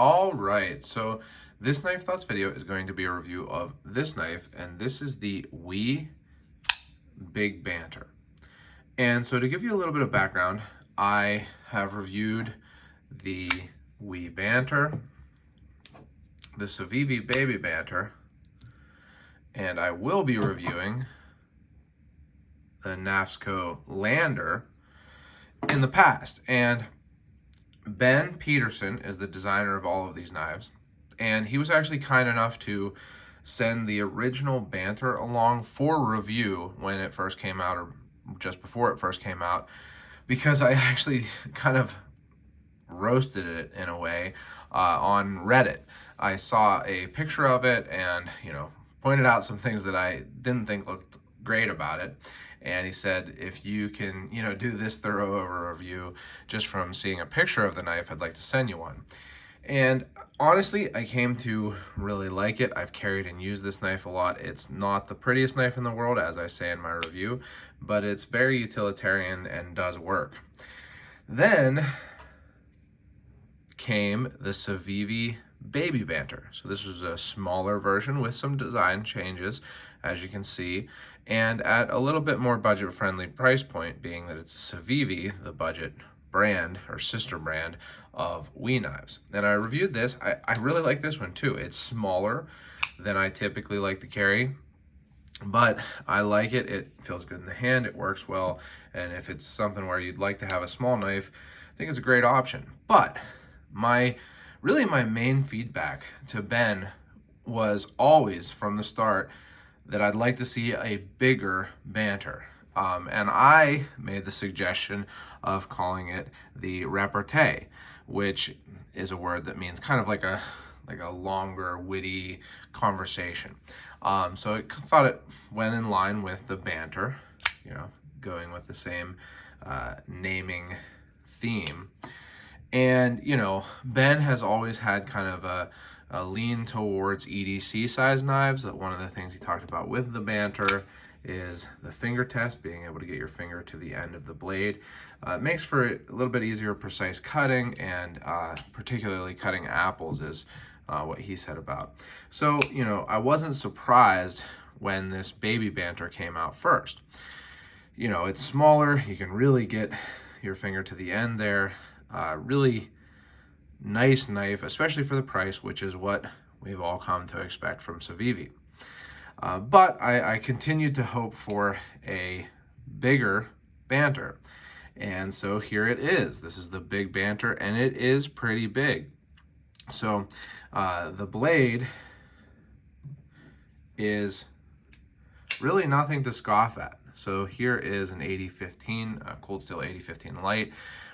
All right, so this Knife Thoughts video is going to be a review of this knife, and this is the WE Big Banter. And so to give you a little bit of background, I have reviewed the WE Banter, the Civivi Baby Banter, and I will be reviewing the Knafs Lander in the past. And Ben Peterson is the designer of all of these knives, and he was actually kind enough to send the original Banter along for review when it first came out, or just before it first came out, because I actually kind of roasted it in a way on Reddit. I saw a picture of it and, pointed out some things that I didn't think looked great about it. And he said, if you can, do this thorough of a review just from seeing a picture of the knife, I'd like to send you one. And honestly, I came to really like it. I've carried and used this knife a lot. It's not the prettiest knife in the world, as I say in my review, but it's very utilitarian and does work. Then came the Civivi Baby Banter. So this was a smaller version with some design changes, as you can see, and at a little bit more budget-friendly price point, being that it's Civivi, the budget brand or sister brand of WE knives. And I reviewed this. I really like this one too. It's smaller than I typically like to carry, but I like it. It feels good in the hand. It works well. And if it's something where you'd like to have a small knife, I think it's a great option. But my main feedback to Ben was always from the start that I'd like to see a bigger Banter. And I made the suggestion of calling it the repartee, which is a word that means kind of like a longer, witty conversation. So I thought it went in line with the Banter, going with the same naming theme. And, Ben has always had kind of a lean towards EDC size knives. One of the things he talked about with the Banter is the finger test, being able to get your finger to the end of the blade. It makes for a little bit easier precise cutting, and particularly cutting apples is what he said about. So, I wasn't surprised when this Baby Banter came out first. It's smaller, you can really get your finger to the end there. Really nice knife, especially for the price, which is what we've all come to expect from Civivi. But I continued to hope for a bigger Banter. And so here it is. This is the Big Banter, and it is pretty big. So the blade is really nothing to scoff at. So here is an 8015, Cold Steel 8015 Light,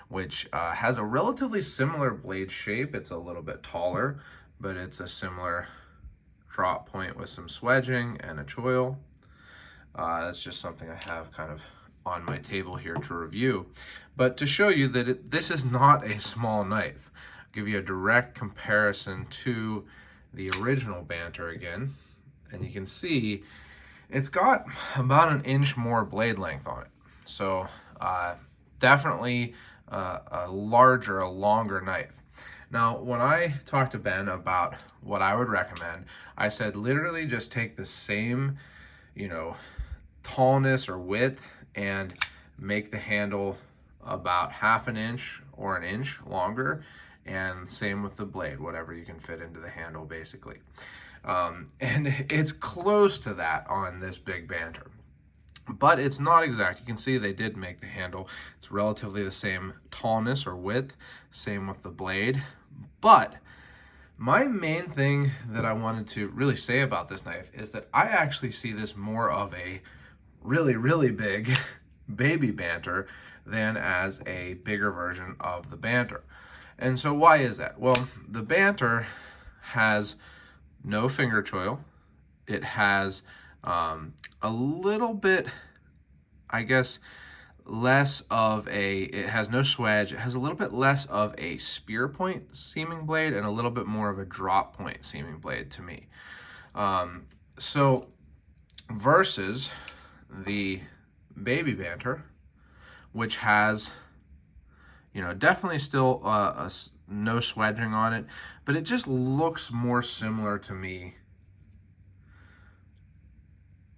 which has a relatively similar blade shape. It's a little bit taller, but it's a similar drop point with some swedging and a choil. That's just something I have kind of on my table here to review. But to show you that this is not a small knife, I'll give you a direct comparison to the original Banter again, and you can see it's got about an inch more blade length on it. So definitely a longer knife. Now, when I talked to Ben about what I would recommend, I said literally just take the same, tallness or width and make the handle about half an inch or an inch longer, and same with the blade, whatever you can fit into the handle basically. And it's close to that on this Big Banter, but it's not exact. You can see they did make the handle. It's relatively the same tallness or width, same with the blade. But my main thing that I wanted to really say about this knife is that I actually see this more of a really big Baby Banter than as a bigger version of the Banter. And so why is that? Well, the Banter has no finger choil. It has a little bit, I guess, less of it has no swedge. It has a little bit less of a spear point seaming blade and a little bit more of a drop point seaming blade to me. So versus the Baby Banter, which has, definitely still no swedging on it, but it just looks more similar to me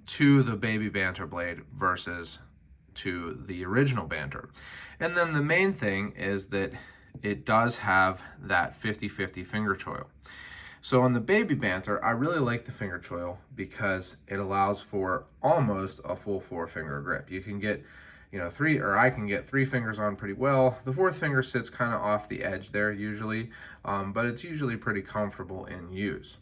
to the Baby Banter blade versus to the original Banter. And then the main thing is that it does have that 50-50 finger choil. So on the Baby Banter, I really like the finger choil because it allows for almost a full 4-finger grip. You can get, I can get 3 fingers on pretty well. The 4th finger sits kind of off the edge there usually, but it's usually pretty comfortable in use.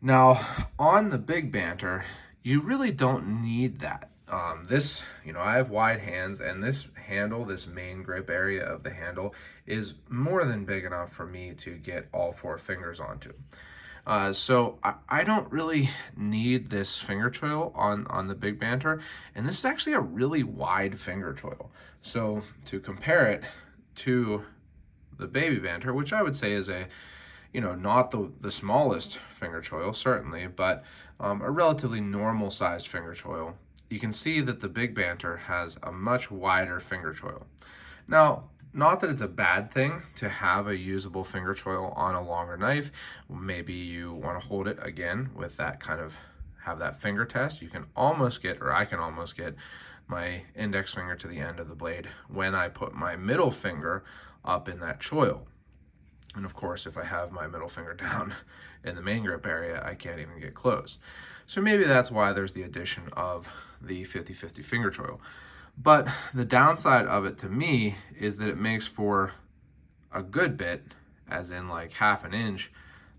Now, on the Big Banter, you really don't need that. I have wide hands, and this handle, this main grip area of the handle, is more than big enough for me to get all 4 fingers onto. So I don't really need this finger choil on the Big Banter, and this is actually a really wide finger choil. So to compare it to the Baby Banter, which I would say is not the smallest finger choil, certainly, but a relatively normal sized finger choil, you can see that the Big Banter has a much wider finger choil. Now, not that it's a bad thing to have a usable finger choil on a longer knife. Maybe you want to hold it again with that have that finger test. You can almost get, or I can almost get, my index finger to the end of the blade when I put my middle finger up in that choil. And of course, if I have my middle finger down in the main grip area, I can't even get close. So maybe that's why there's the addition of the 50-50 finger choil. But the downside of it to me is that it makes for a good bit, as in like half an inch,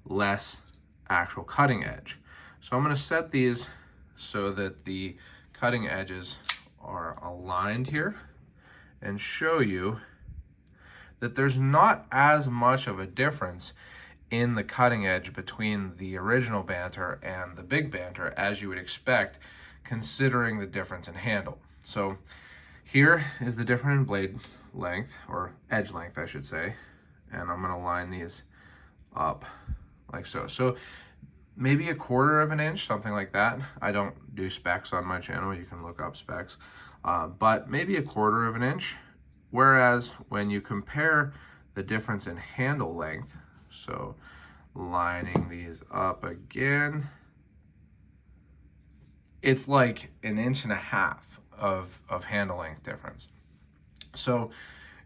less actual cutting edge. So I'm going to set these so that the cutting edges are aligned here and show you that there's not as much of a difference in the cutting edge between the original Banter and the Big Banter as you would expect, considering the difference in handle. So here is the difference in blade length, or edge length I should say, and I'm going to line these up like so. So maybe 1/4 of an inch, something like that. I don't do specs on my channel, you can look up specs, but maybe 1/4 of an inch. Whereas when you compare the difference in handle length, so lining these up again, it's like 1.5 inches of handle length difference. So,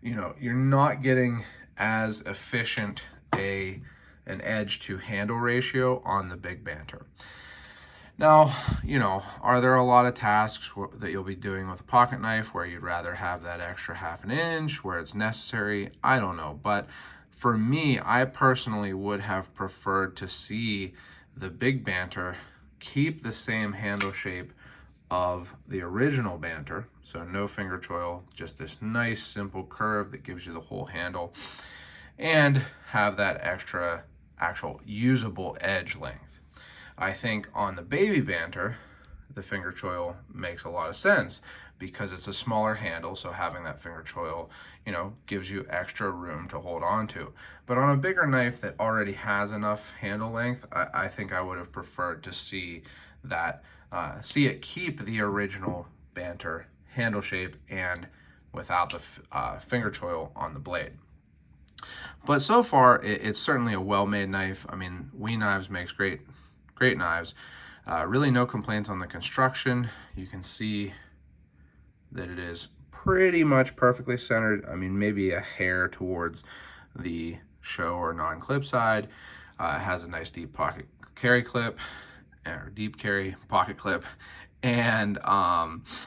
you're not getting as efficient an edge to handle ratio on the Big Banter. Now, are there a lot of tasks that you'll be doing with a pocket knife where you'd rather have that extra 1/2 inch where it's necessary? I don't know. But for me, I personally would have preferred to see the Big Banter keep the same handle shape of the original Banter. So no finger choil, just this nice simple curve that gives you the whole handle, and have that extra actual usable edge length. I think on the Baby Banter, the finger choil makes a lot of sense because it's a smaller handle, so having that finger choil, gives you extra room to hold on to. But on a bigger knife that already has enough handle length, I think I would have preferred to see that, see it keep the original Banter handle shape and without the finger choil on the blade. But so far, it's certainly a well-made knife. I mean, We Knives makes great knives. Really no complaints on the construction. You can see that it is pretty much perfectly centered. I mean, maybe a hair towards the show or non-clip side. It has a nice deep pocket carry clip, or deep carry pocket clip, and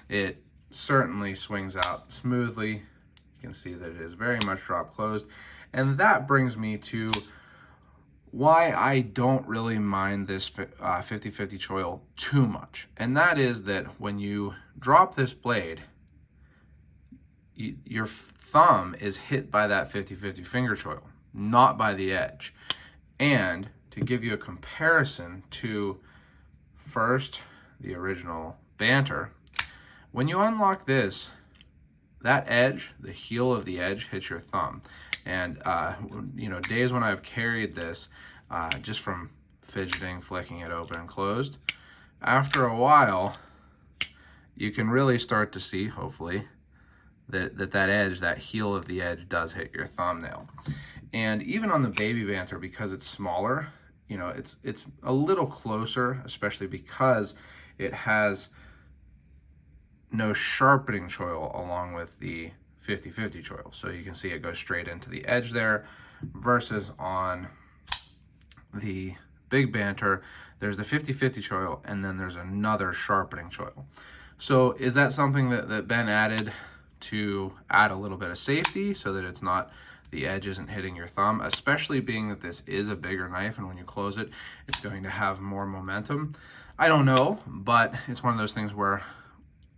it certainly swings out smoothly. You can see that it is very much drop closed. And that brings me to why I don't really mind this 50-50 choil too much. And that is that when you drop this blade, your thumb is hit by that 50-50 finger choil, not by the edge. And to give you a comparison to first the original Banter, when you unlock this, that edge, the heel of the edge, hits your thumb. And, days when I've carried this, just from fidgeting, flicking it open and closed, after a while, you can really start to see, hopefully, that edge, that heel of the edge does hit your thumbnail. And even on the Baby Banter, because it's smaller, you know, it's a little closer, especially because it has no sharpening choil along with the 50/50 choil. So you can see it goes straight into the edge there, versus on the Big Banter, there's the 50/50 choil, and then there's another sharpening choil. So is that something that Ben added to add a little bit of safety so that it's not, the edge isn't hitting your thumb, especially being that this is a bigger knife, and when you close it, it's going to have more momentum? I don't know, but it's one of those things where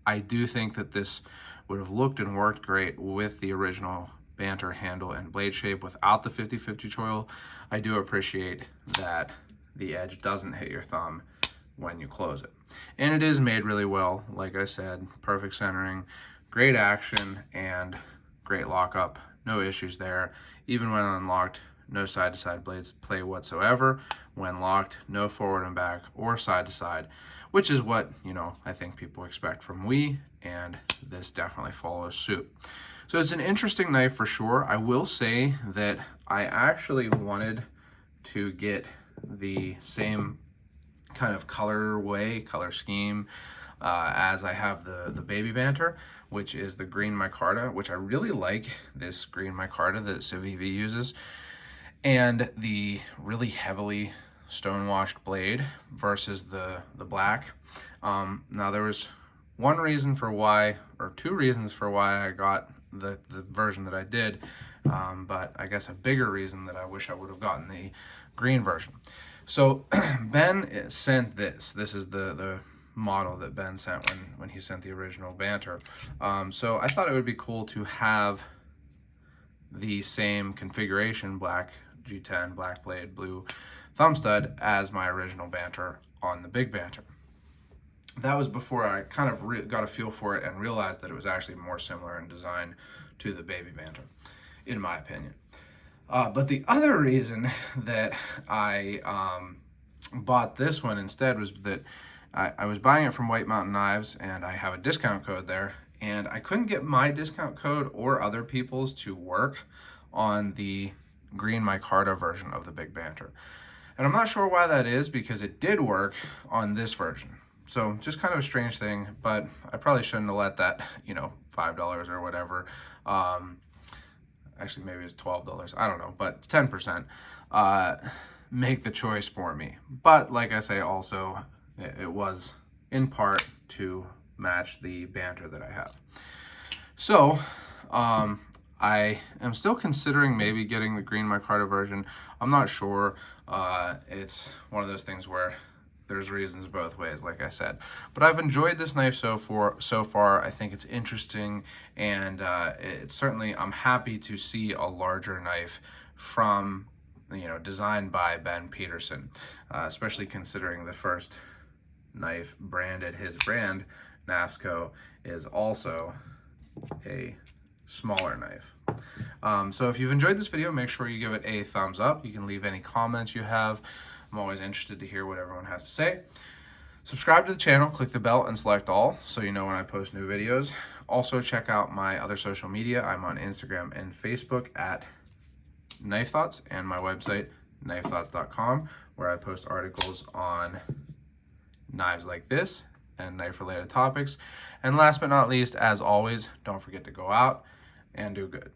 I do think that this would have looked and worked great with the original Banter handle and blade shape without the 50/50 choil. I do appreciate that the edge doesn't hit your thumb when you close it. And it is made really well, like I said, perfect centering, great action, and great lockup. No issues there. Even when unlocked, no side-to-side blades play whatsoever. When locked, no forward and back or side-to-side, which is what, you know, I think people expect from WE, and this definitely follows suit. So it's an interesting knife for sure. I will say that I actually wanted to get the same kind of color scheme as I have the Baby Banter, which is the green micarta, which I really like this green micarta that Civivi uses, and the really heavily stone-washed blade versus the black. Now there was one reason for why, or two reasons for why I got the version that I did, but I guess a bigger reason that I wish I would have gotten the green version. So Ben sent this. This is the model that Ben sent when he sent the original Banter. So I thought it would be cool to have the same configuration, black G10, black blade, blue thumb stud, as my original Banter on the Big Banter. That was before I kind of got a feel for it and realized that it was actually more similar in design to the Baby Banter, in my opinion. But the other reason that I bought this one instead was that I was buying it from White Mountain Knives, and I have a discount code there, and I couldn't get my discount code or other people's to work on the green micarta version of the Big Banter. And I'm not sure why that is, because it did work on this version. So just kind of a strange thing, but I probably shouldn't have let that, you know, $5 or whatever. Actually, maybe it's $12. I don't know, but 10% make the choice for me. But like I say, also, it was in part to match the Banter that I have. So I am still considering maybe getting the green micarta version. I'm not sure. It's one of those things where there's reasons both ways, like I said. But I've enjoyed this knife so far. I think it's interesting, and it's certainly, I'm happy to see a larger knife from, you know, designed by Ben Peterson, especially considering the first knife branded his brand, Knafs, is also a smaller knife. So if you've enjoyed this video, make sure you give it a thumbs up. You can leave any comments you have. I'm always interested to hear what everyone has to say. Subscribe to the channel, click the bell, and select all so you know when I post new videos. Also, check out my other social media. I'm on Instagram and Facebook at Knife Thoughts, and my website, knifethoughts.com, where I post articles on knives like this and knife-related topics. And last but not least, as always, don't forget to go out and do good.